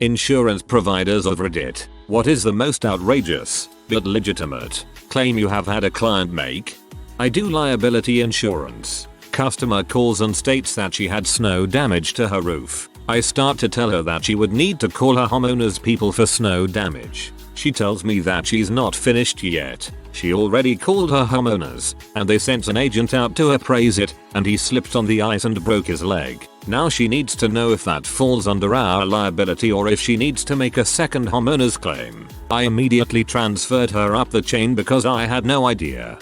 Insurance providers of Reddit. What is the most outrageous, but legitimate, claim you have had a client make? I do liability insurance. Customer calls and states that she had snow damage to her roof. I start to tell her that she would need to call her homeowners people for snow damage. She tells me that she's not finished yet. She already called her homeowners, and they sent an agent out to appraise it, and he slipped on the ice and broke his leg. Now she needs to know if that falls under our liability or if she needs to make a second homeowner's claim. I immediately transferred her up the chain because I had no idea.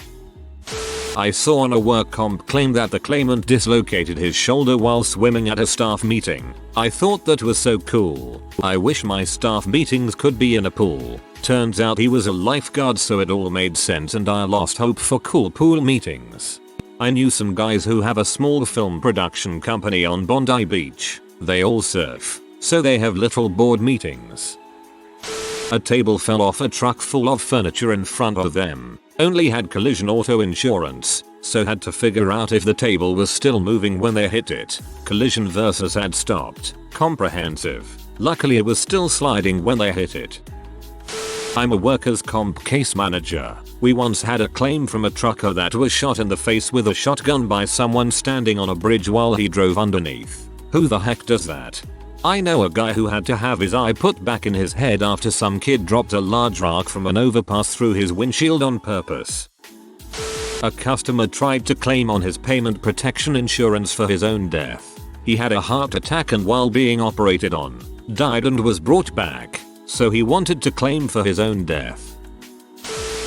I saw on a work comp claim that the claimant dislocated his shoulder while swimming at a staff meeting. I thought that was so cool. I wish my staff meetings could be in a pool. Turns out he was a lifeguard, so it all made sense and I lost hope for cool pool meetings. I knew some guys who have a small film production company on Bondi Beach. They all surf, so they have little board meetings. A table fell off a truck full of furniture in front of them. Only had collision auto insurance, so had to figure out if the table was still moving when they hit it. Collision versus had stopped. Comprehensive. Luckily it was still sliding when they hit it. I'm a workers' comp case manager. We once had a claim from a trucker that was shot in the face with a shotgun by someone standing on a bridge while he drove underneath. Who the heck does that? I know a guy who had to have his eye put back in his head after some kid dropped a large rock from an overpass through his windshield on purpose. A customer tried to claim on his payment protection insurance for his own death. He had a heart attack and while being operated on, died and was brought back, so he wanted to claim for his own death.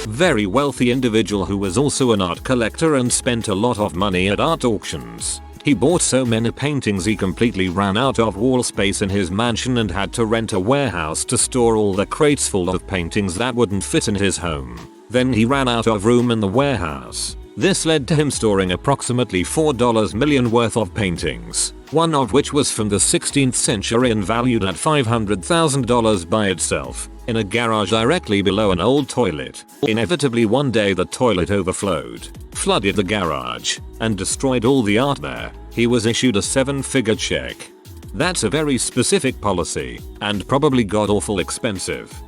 Very wealthy individual who was also an art collector and spent a lot of money at art auctions. He bought so many paintings he completely ran out of wall space in his mansion and had to rent a warehouse to store all the crates full of paintings that wouldn't fit in his home. Then he ran out of room in the warehouse. This led to him storing approximately $4 million worth of paintings, one of which was from the 16th century and valued at $500,000 by itself, in a garage directly below an old toilet. Inevitably one day the toilet overflowed, flooded the garage, and destroyed all the art there. He was issued a 7-figure check. That's a very specific policy, and probably god-awful expensive.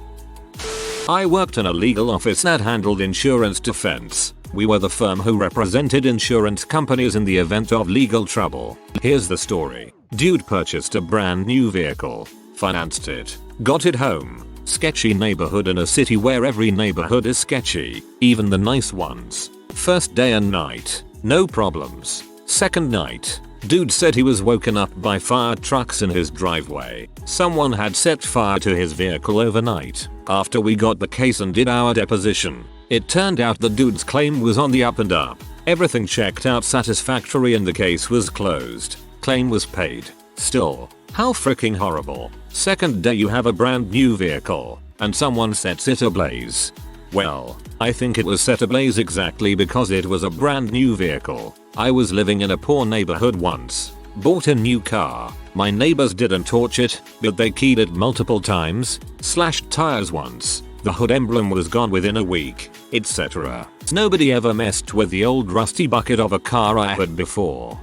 I worked in a legal office that handled insurance defense. We were the firm who represented insurance companies in the event of legal trouble. Here's the story. Dude purchased a brand new vehicle, financed it, got it home. Sketchy neighborhood in a city where every neighborhood is sketchy, even the nice ones. First day and night, no problems. Second night, dude said he was woken up by fire trucks in his driveway. Someone had set fire to his vehicle overnight. After we got the case and did our deposition, it turned out the dude's claim was on the up and up. Everything checked out satisfactory and the case was closed. Claim was paid. Still, how freaking horrible. Second day you have a brand new vehicle, and someone sets it ablaze. Well, I think it was set ablaze exactly because it was a brand new vehicle. I was living in a poor neighborhood once. Bought a new car. My neighbors didn't torch it, but they keyed it multiple times, slashed tires once. The hood emblem was gone within a week, etc. Nobody ever messed with the old rusty bucket of a car I had before.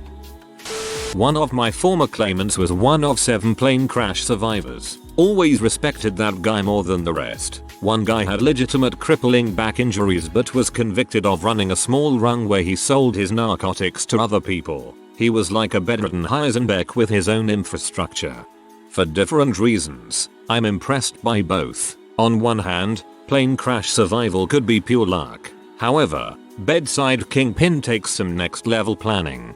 One of my former claimants was one of 7 plane crash survivors. Always respected that guy more than the rest. One guy had legitimate crippling back injuries but was convicted of running a small rung where he sold his narcotics to other people. He was like a bedridden Heisenberg with his own infrastructure. For different reasons, I'm impressed by both. On one hand, plane crash survival could be pure luck. However, bedside kingpin takes some next level planning.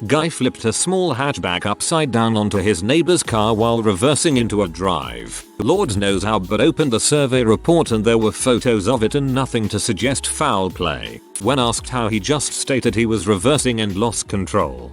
Guy flipped a small hatchback upside down onto his neighbor's car while reversing into a drive. Lord knows how, but opened the survey report and there were photos of it and nothing to suggest foul play. When asked how, he just stated he was reversing and lost control.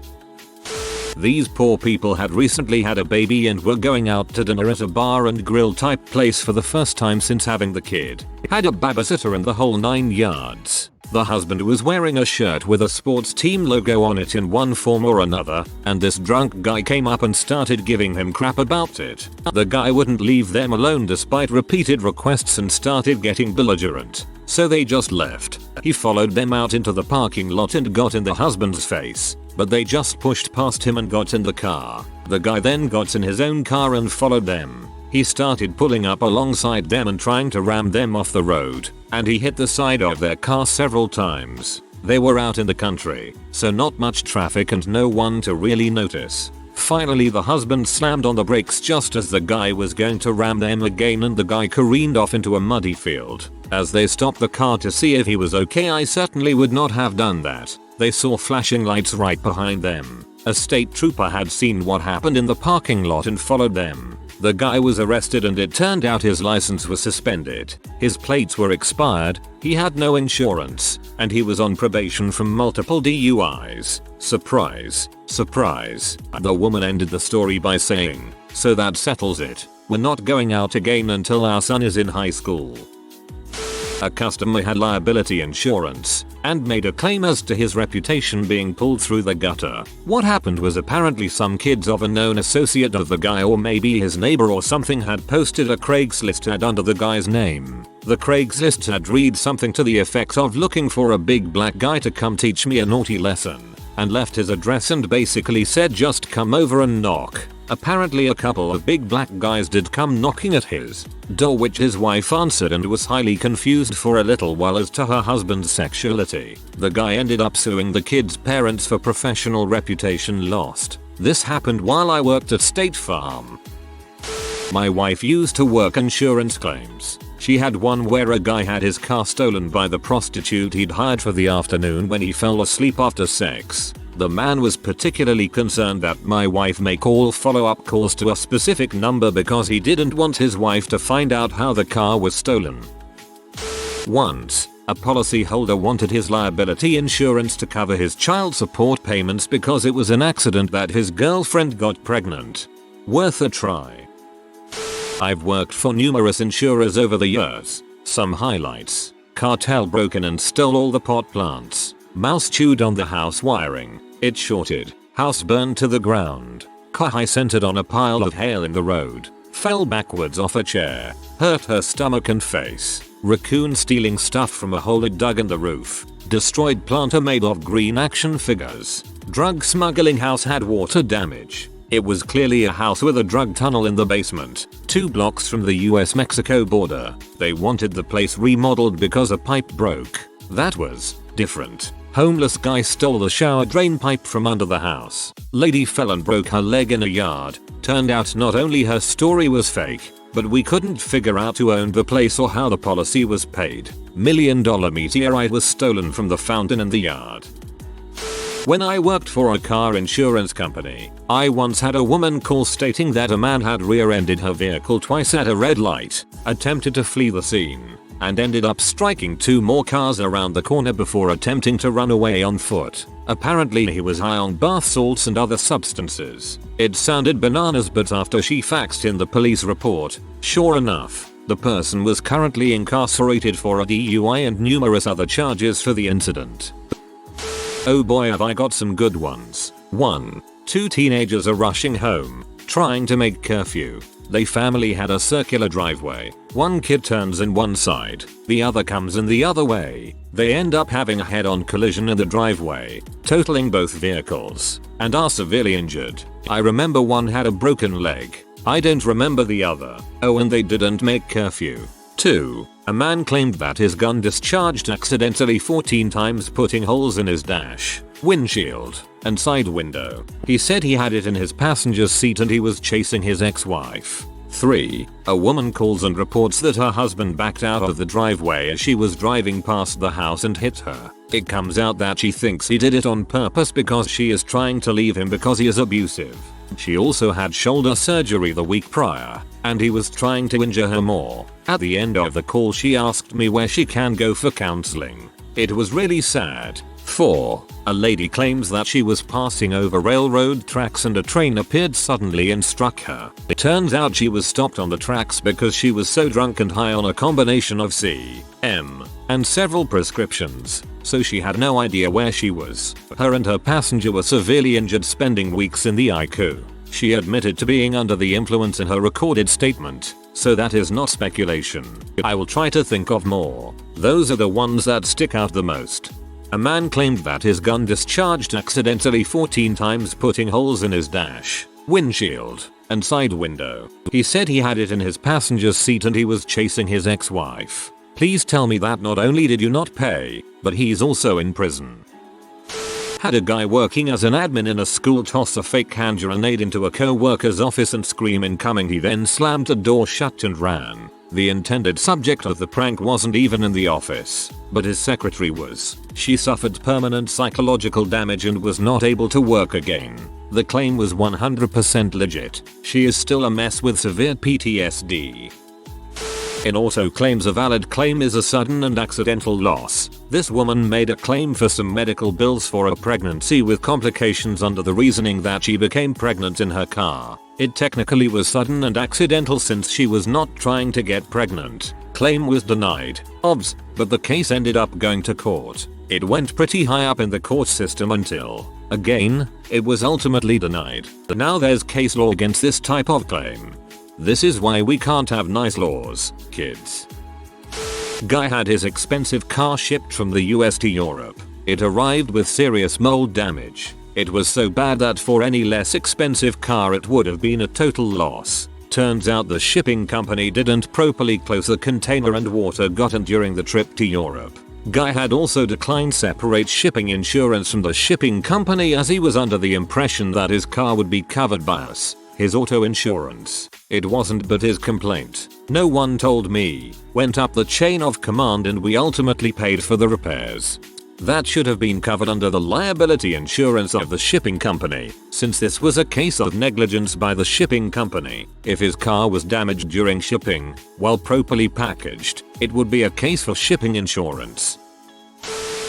These poor people had recently had a baby and were going out to dinner at a bar and grill type place for the first time since having the kid. Had a babysitter and the whole 9 yards. The husband was wearing a shirt with a sports team logo on it in one form or another, and this drunk guy came up and started giving him crap about it. The guy wouldn't leave them alone despite repeated requests and started getting belligerent, so they just left. He followed them out into the parking lot and got in the husband's face, but they just pushed past him and got in the car. The guy then got in his own car and followed them. He started pulling up alongside them and trying to ram them off the road, and he hit the side of their car several times. They were out in the country, so not much traffic and no one to really notice. Finally the husband slammed on the brakes just as the guy was going to ram them again, and the guy careened off into a muddy field. As they stopped the car to see if he was okay, I certainly would not have done that. They saw flashing lights right behind them. A state trooper had seen what happened in the parking lot and followed them. The guy was arrested and it turned out his license was suspended. His plates were expired, he had no insurance, and he was on probation from multiple DUIs. Surprise, surprise. The woman ended the story by saying, "So that settles it. We're not going out again until our son is in high school." A customer had liability insurance and made a claim as to his reputation being pulled through the gutter. What happened was apparently some kids of a known associate of the guy, or maybe his neighbor or something, had posted a Craigslist ad under the guy's name. The Craigslist ad read something to the effect of "looking for a big black guy to come teach me a naughty lesson," and left his address and basically said just come over and knock. Apparently a couple of big black guys did come knocking at his door, which his wife answered and was highly confused for a little while as to her husband's sexuality. The guy ended up suing the kids' parents for professional reputation lost. This happened while I worked at State Farm. My wife used to work insurance claims. She had one where a guy had his car stolen by the prostitute he'd hired for the afternoon when he fell asleep after sex. The man was particularly concerned that my wife make all follow-up calls to a specific number because he didn't want his wife to find out how the car was stolen. Once, a policyholder wanted his liability insurance to cover his child support payments because it was an accident that his girlfriend got pregnant. Worth a try. I've worked for numerous insurers over the years. Some highlights: cartel broke in and stole all the pot plants. Mouse chewed on the house wiring. It shorted. House burned to the ground. Car centered on a pile of hail in the road. Fell backwards off a chair. Hurt her stomach and face. Raccoon stealing stuff from a hole it dug in the roof. Destroyed planter made of green action figures. Drug smuggling house had water damage. It was clearly a house with a drug tunnel in the basement, 2 blocks from the US-Mexico border. They wanted the place remodeled because a pipe broke. That was different. Homeless guy stole the shower drain pipe from under the house. Lady fell and broke her leg in a yard. Turned out not only her story was fake, but we couldn't figure out who owned the place or how the policy was paid. $1 million meteorite was stolen from the fountain in the yard. When I worked for a car insurance company, I once had a woman call stating that a man had rear-ended her vehicle twice at a red light, attempted to flee the scene, and ended up striking 2 more cars around the corner before attempting to run away on foot. Apparently he was high on bath salts and other substances. It sounded bananas, but after she faxed in the police report, sure enough, the person was currently incarcerated for a DUI and numerous other charges for the incident. Oh boy, have I got some good ones. 1. 2 teenagers are rushing home, trying to make curfew. They family had a circular driveway. One kid turns in one side, the other comes in the other way. They end up having a head-on collision in the driveway, totaling both vehicles, and are severely injured. I remember one had a broken leg. I don't remember the other. Oh, and they didn't make curfew. 2. A man claimed that his gun discharged accidentally 14 times, putting holes in his dash, windshield, and side window. He said he had it in his passenger seat and he was chasing his ex-wife. 3. A woman calls and reports that her husband backed out of the driveway as she was driving past the house and hit her. It comes out that she thinks he did it on purpose because she is trying to leave him because he is abusive. She also had shoulder surgery the week prior, and he was trying to injure her more. At the end of the call she asked me where she can go for counseling. It was really sad. 4. A lady claims that she was passing over railroad tracks and a train appeared suddenly and struck her. It turns out she was stopped on the tracks because she was so drunk and high on a combination of C.M. and several prescriptions, so she had no idea where she was. Her and her passenger were severely injured, spending weeks in the ICU. She admitted to being under the influence in her recorded statement, so that is not speculation. I will try to think of more. Those are the ones that stick out the most. A man claimed that his gun discharged accidentally 14 times, putting holes in his dash. windshield, and side window. He said he had it in his passenger seat and he was chasing his ex-wife. Please tell me that not only did you not pay, but he's also in prison. Had a guy working as an admin in a school toss a fake hand grenade into a co-worker's office and scream incoming. He then slammed the door shut and ran. The intended subject of the prank wasn't even in the office, but his secretary was. She suffered permanent psychological damage and was not able to work again. The claim was 100% legit. She is still a mess with severe PTSD. In auto claims, a valid claim is a sudden and accidental loss. This woman made a claim for some medical bills for a pregnancy with complications under the reasoning that she became pregnant in her car. It technically was sudden and accidental since she was not trying to get pregnant. Claim was denied. Obs, but the case ended up going to court. It went pretty high up in the court system until, again, it was ultimately denied. Now there's case law against this type of claim. This is why we can't have nice laws, kids. Guy had his expensive car shipped from the US to Europe. It arrived with serious mold damage. It was so bad that for any less expensive car it would have been a total loss. Turns out the shipping company didn't properly close the container and water got in during the trip to Europe. Guy had also declined separate shipping insurance from the shipping company as he was under the impression that his car would be covered by us, his auto insurance. It wasn't, but his complaint, no one told me, went up the chain of command and we ultimately paid for the repairs. That should have been covered under the liability insurance of the shipping company, since this was a case of negligence by the shipping company. If his car was damaged during shipping, while properly packaged, it would be a case for shipping insurance.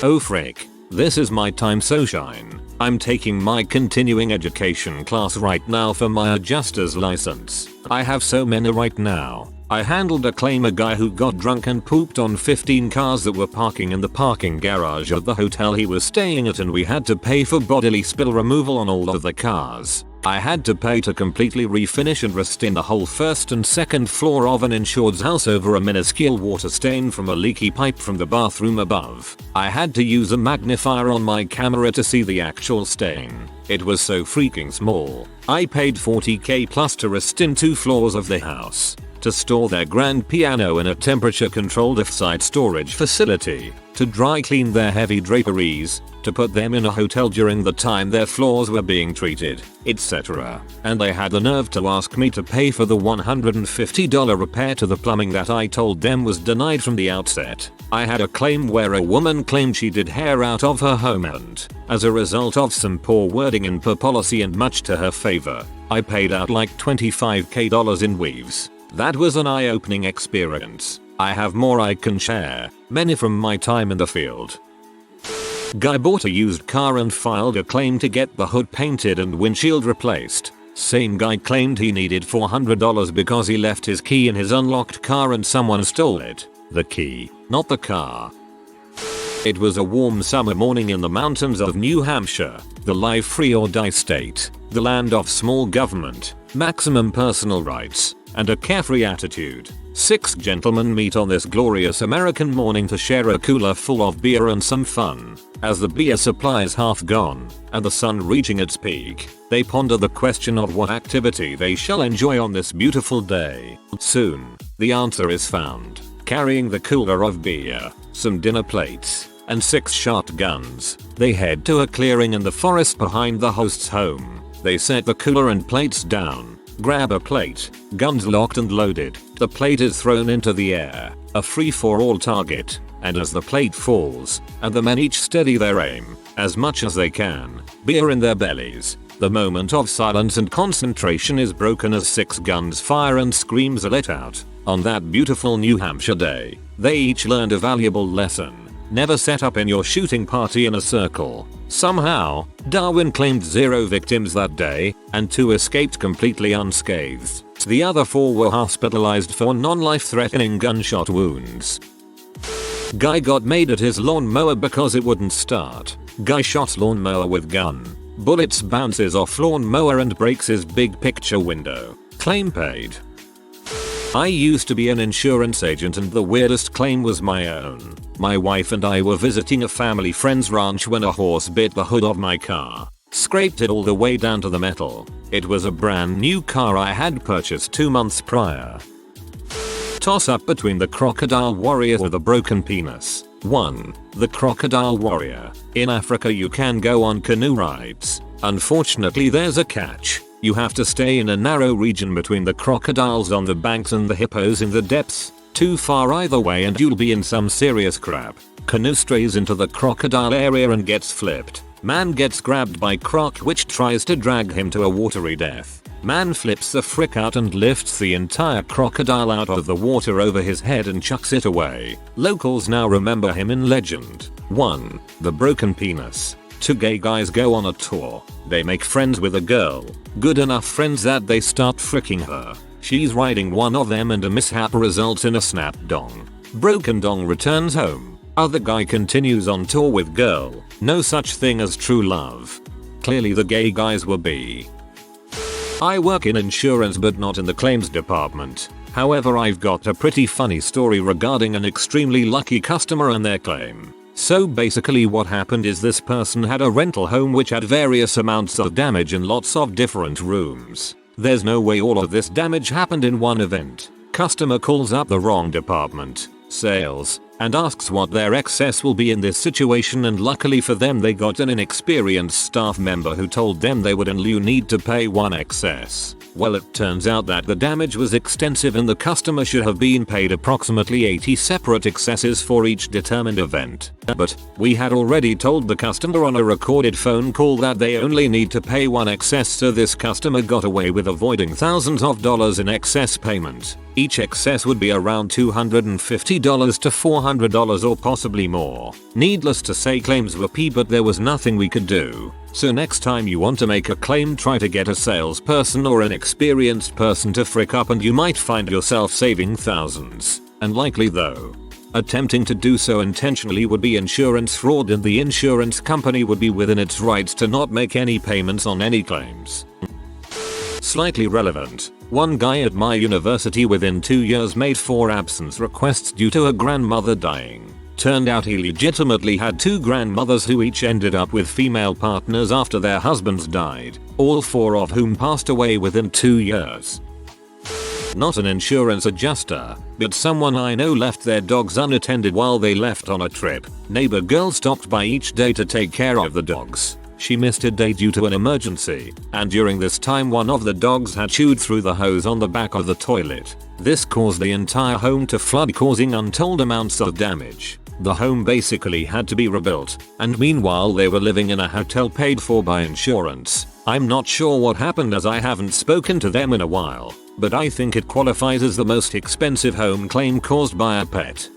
Oh frick. This is my time so shine. I'm taking my continuing education class right now for my adjuster's license. I have so many right now. I handled a claim, a guy who got drunk and pooped on 15 cars that were parking in the parking garage of the hotel he was staying at, and we had to pay for bodily spill removal on all of the cars. I had to pay to completely refinish and restin the whole first and second floor of an insured's house over a minuscule water stain from a leaky pipe from the bathroom above. I had to use a magnifier on my camera to see the actual stain. It was so freaking small. I paid $40k plus to restin 2 floors of the house, to store their grand piano in a temperature-controlled off-site storage facility, to dry clean their heavy draperies, to put them in a hotel during the time their floors were being treated, etc. And they had the nerve to ask me to pay for the $150 repair to the plumbing that I told them was denied from the outset. I had a claim where a woman claimed she did hair out of her home and, as a result of some poor wording in per policy and much to her favor, I paid out like $25k in weaves. That was an eye-opening experience. I have more I can share, many from my time in the field. Guy bought a used car and filed a claim to get the hood painted and windshield replaced. Same guy claimed he needed $400 because he left his key in his unlocked car and someone stole it. The key, not the car. It was a warm summer morning in the mountains of New Hampshire, the live free or die state, the land of small government, maximum personal rights, and a carefree attitude. 6 gentlemen meet on this glorious American morning to share a cooler full of beer and some fun. As the beer supply is half gone, and the sun reaching its peak, they ponder the question of what activity they shall enjoy on this beautiful day. Soon, the answer is found. Carrying the cooler of beer, some dinner plates, and 6 shotguns, they head to a clearing in the forest behind the host's home. They set the cooler and plates down, grab a plate, guns locked and loaded. The plate is thrown into the air, a free-for-all target, and as the plate falls, and the men each steady their aim, as much as they can, beer in their bellies, the moment of silence and concentration is broken as 6 guns fire and screams are let out. On that beautiful New Hampshire day, they each learned a valuable lesson. Never set up in your shooting party in a circle. Somehow, Darwin claimed 0 victims that day, and 2 escaped completely unscathed. The other 4 were hospitalized for non-life-threatening gunshot wounds. Guy got made at his lawnmower because it wouldn't start. Guy shot lawnmower with gun. Bullets bounces off lawnmower and breaks his big picture window. Claim paid. I used to be an insurance agent and the weirdest claim was my own. My wife and I were visiting a family friend's ranch when a horse bit the hood of my car. Scraped it all the way down to the metal. It was a brand new car I had purchased 2 months prior. Toss up between the crocodile warrior or the broken penis. 1. The crocodile warrior. In Africa you can go on canoe rides. Unfortunately there's a catch. You have to stay in a narrow region between the crocodiles on the banks and the hippos in the depths. Too far either way and you'll be in some serious crap. Canoe strays into the crocodile area and gets flipped. Man gets grabbed by croc which tries to drag him to a watery death. Man flips the frick out and lifts the entire crocodile out of the water over his head and chucks it away. Locals now remember him in legend. 1. The broken penis. 2 gay guys go on a tour. They make friends with a girl. Good enough friends that they start fricking her. She's riding one of them and a mishap results in a snap dong. Broken dong returns home. Other guy continues on tour with girl. No such thing as true love. Clearly the gay guys were B. I work in insurance but not in the claims department. However, I've got a pretty funny story regarding an extremely lucky customer and their claim. So basically what happened is this person had a rental home which had various amounts of damage in lots of different rooms. There's no way all of this damage happened in one event. Customer calls up the wrong department, sales, and asks what their excess will be in this situation, and luckily for them they got an inexperienced staff member who told them they would only need to pay one excess. Well, it turns out that the damage was extensive and the customer should have been paid approximately 80 separate excesses for each determined event. But we had already told the customer on a recorded phone call that they only need to pay one excess, so this customer got away with avoiding thousands of dollars in excess payment. Each excess would be around $250 to $400 or possibly more. Needless to say, claims were P, but there was nothing we could do. So next time you want to make a claim, try to get a salesperson or an experienced person to frick up and you might find yourself saving thousands. Unlikely though. Attempting to do so intentionally would be insurance fraud and the insurance company would be within its rights to not make any payments on any claims. Slightly relevant. One guy at my university within 2 years made 4 absence requests due to a grandmother dying. Turned out he legitimately had 2 grandmothers who each ended up with female partners after their husbands died, all 4 of whom passed away within 2 years. Not an insurance adjuster, but someone I know left their dogs unattended while they left on a trip. Neighbor girl stopped by each day to take care of the dogs. She missed a day due to an emergency, and during this time one of the dogs had chewed through the hose on the back of the toilet. This caused the entire home to flood, causing untold amounts of damage. The home basically had to be rebuilt, and meanwhile they were living in a hotel paid for by insurance. I'm not sure what happened as I haven't spoken to them in a while, but I think it qualifies as the most expensive home claim caused by a pet.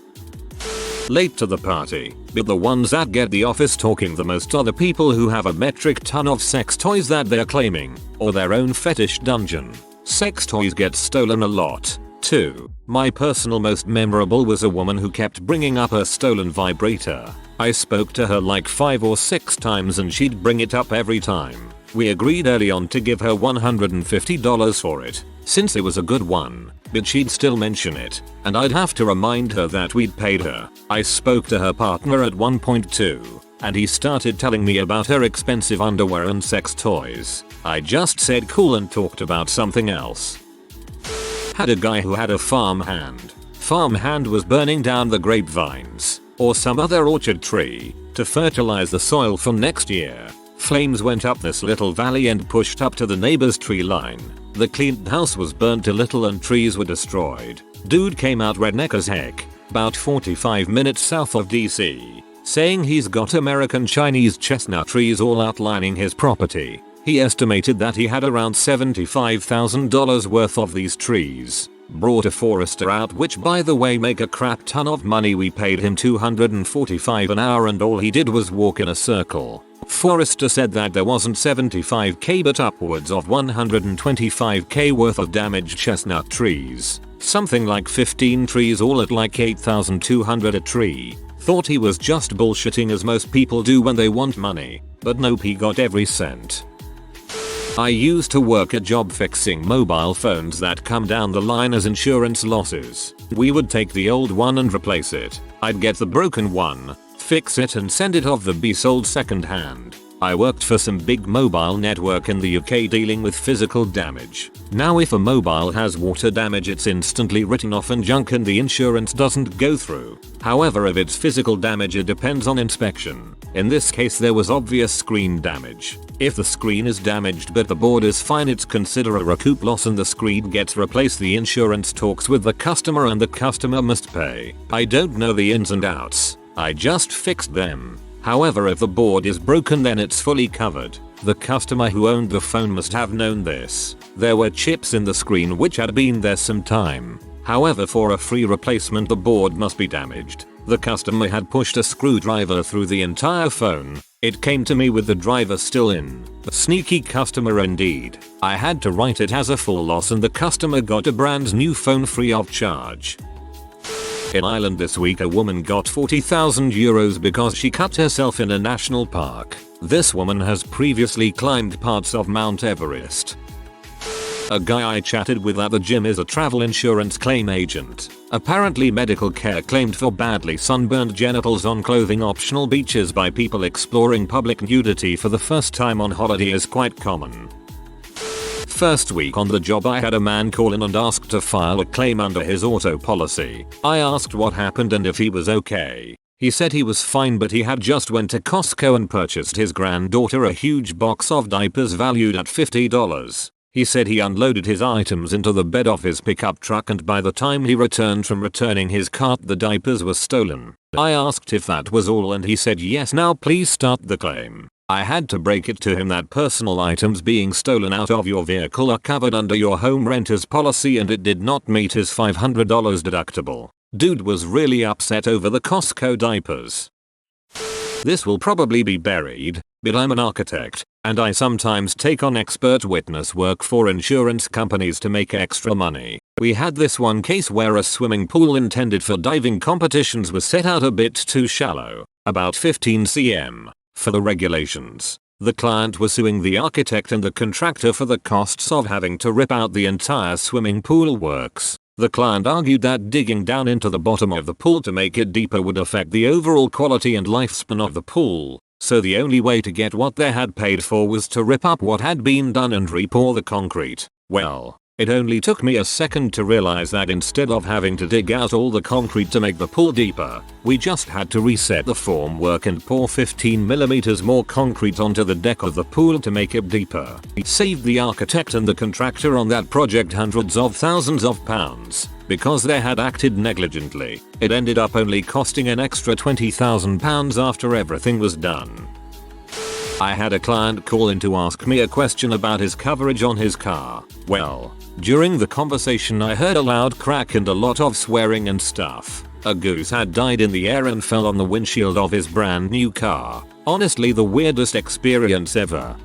Late to the party, but the ones that get the office talking the most are the people who have a metric ton of sex toys that they're claiming, or their own fetish dungeon. Sex toys get stolen a lot. 2. My personal most memorable was a woman who kept bringing up her stolen vibrator. I spoke to her like 5 or 6 times and she'd bring it up every time. We agreed early on to give her $150 for it, since it was a good one, but she'd still mention it, and I'd have to remind her that we'd paid her. I spoke to her partner at one point too, and he started telling me about her expensive underwear and sex toys. I just said cool and talked about something else. Had a guy who had a farmhand. Farmhand was burning down the grapevines, or some other orchard tree, to fertilize the soil for next year. Flames went up this little valley and pushed up to the neighbor's tree line. The cleaned house was burned to little and trees were destroyed. Dude came out redneck as heck, about 45 minutes south of DC, saying he's got American Chinese chestnut trees all outlining his property. He estimated that he had around $75,000 worth of these trees. Brought a forester out, which by the way make a crap ton of money. We paid him $245 an hour and all he did was walk in a circle. Forester said that there wasn't $75K but upwards of $125K worth of damaged chestnut trees. Something like 15 trees all at like $8,200 a tree. Thought he was just bullshitting as most people do when they want money, but nope, he got every cent. I used to work a job fixing mobile phones that come down the line as insurance losses. We would take the old one and replace it. I'd get the broken one, fix it and send it off the be sold second hand. I worked for some big mobile network in the UK dealing with physical damage. Now if a mobile has water damage it's instantly written off and junk and the insurance doesn't go through. However, if it's physical damage it depends on inspection. In this case there was obvious screen damage. If the screen is damaged but the board is fine it's considered a recoup loss and the screen gets replaced. The insurance talks with the customer and the customer must pay. I don't know the ins and outs. I just fixed them. However, if the board is broken then it's fully covered. The customer who owned the phone must have known this. There were chips in the screen which had been there some time. However, for a free replacement the board must be damaged. The customer had pushed a screwdriver through the entire phone. It came to me with the driver still in. A sneaky customer indeed. I had to write it as a full loss and the customer got a brand new phone free of charge. In Ireland this week a woman got €40,000 because she cut herself in a national park. This woman has previously climbed parts of Mount Everest. A guy I chatted with at the gym is a travel insurance claim agent. Apparently medical care claimed for badly sunburned genitals on clothing optional beaches by people exploring public nudity for the first time on holiday is quite common. First week on the job I had a man call in and ask to file a claim under his auto policy. I asked what happened and if he was okay. He said he was fine but he had just went to Costco and purchased his granddaughter a huge box of diapers valued at $50. He said he unloaded his items into the bed of his pickup truck and by the time he returned from returning his cart the diapers were stolen. I asked if that was all and he said yes. Now please start the claim. I had to break it to him that personal items being stolen out of your vehicle are covered under your home renter's policy and it did not meet his $500 deductible. Dude was really upset over the Costco diapers. This will probably be buried, but I'm an architect, and I sometimes take on expert witness work for insurance companies to make extra money. We had this one case where a swimming pool intended for diving competitions was set out a bit too shallow, about 15 cm. For the regulations. The client was suing the architect and the contractor for the costs of having to rip out the entire swimming pool works. The client argued that digging down into the bottom of the pool to make it deeper would affect the overall quality and lifespan of the pool, so the only way to get what they had paid for was to rip up what had been done and re-pour the concrete. Well, it only took me a second to realize that instead of having to dig out all the concrete to make the pool deeper, we just had to reset the formwork and pour 15mm more concrete onto the deck of the pool to make it deeper. It saved the architect and the contractor on that project hundreds of thousands of pounds. Because they had acted negligently, it ended up only costing an extra £20,000 after everything was done. I had a client call in to ask me a question about his coverage on his car. Well, during the conversation I heard a loud crack and a lot of swearing and stuff. A goose had died in the air and fell on the windshield of his brand new car. Honestly, the weirdest experience ever.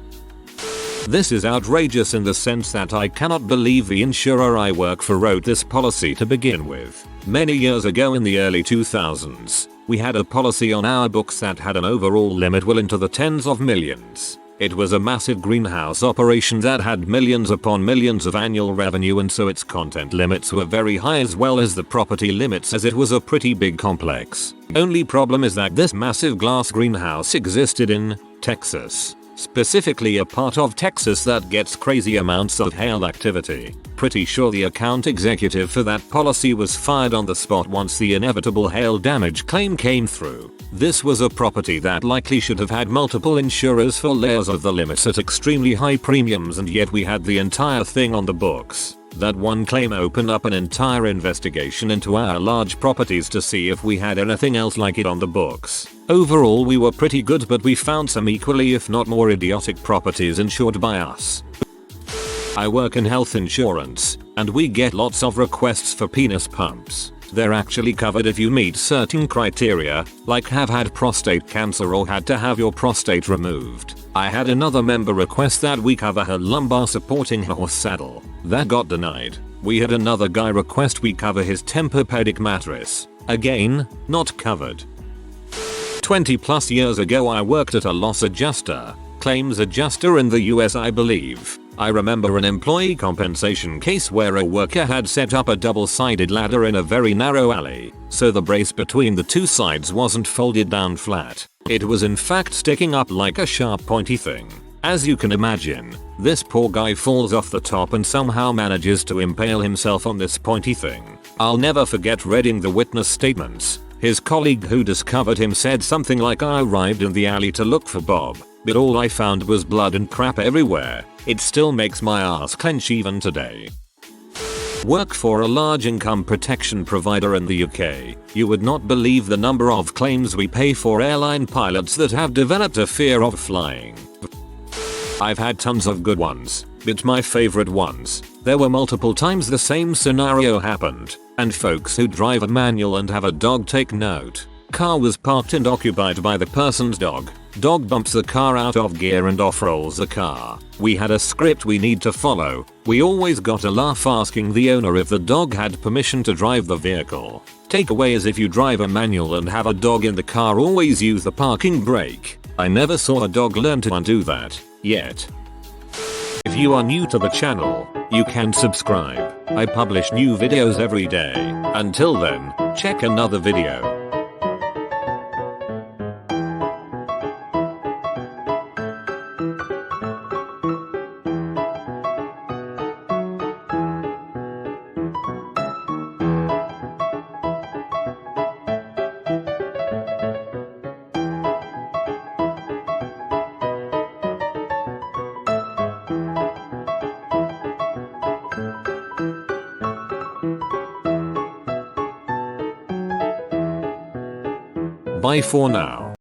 This is outrageous in the sense that I cannot believe the insurer I work for wrote this policy to begin with. Many years ago in the early 2000s, we had a policy on our books that had an overall limit well into the tens of millions. It was a massive greenhouse operation that had millions upon millions of annual revenue, and so its content limits were very high as well as the property limits, as it was a pretty big complex. Only problem is that this massive glass greenhouse existed in Texas. Specifically a part of Texas that gets crazy amounts of hail activity. Pretty sure the account executive for that policy was fired on the spot once the inevitable hail damage claim came through. This was a property that likely should have had multiple insurers for layers of the limits at extremely high premiums, and yet we had the entire thing on the books. That one claim opened up an entire investigation into our large properties to see if we had anything else like it on the books. Overall we were pretty good, but we found some equally if not more idiotic properties insured by us. I work in health insurance, and we get lots of requests for penis pumps. They're actually covered if you meet certain criteria, like have had prostate cancer or had to have your prostate removed. I had another member request that we cover her lumbar supporting horse saddle. That got denied. We had another guy request we cover his Tempur-Pedic mattress. Again, not covered. 20 plus years ago I worked at a loss adjuster, claims adjuster in the US I believe. I remember an employee compensation case where a worker had set up a double-sided ladder in a very narrow alley, so the brace between the two sides wasn't folded down flat. It was in fact sticking up like a sharp pointy thing. As you can imagine, this poor guy falls off the top and somehow manages to impale himself on this pointy thing. I'll never forget reading the witness statements. His colleague who discovered him said something like, "I arrived in the alley to look for Bob, but all I found was blood and crap everywhere." It still makes my ass clench even today. Work for a large income protection provider in the UK. You would not believe the number of claims we pay for airline pilots that have developed a fear of flying. I've had tons of good ones, but my favorite ones, there were multiple times the same scenario happened, and folks who drive a manual and have a dog take note. Car was parked and occupied by the person's dog. Dog bumps the car out of gear and off rolls the car. We had a script we need to follow. We always got a laugh asking the owner if the dog had permission to drive the vehicle. Takeaway is, if you drive a manual and have a dog in the car, always use the parking brake. I never saw a dog learn to undo that yet. If you are new to the channel, you can subscribe. I publish new videos every day. Until then, check another video. Bye for now.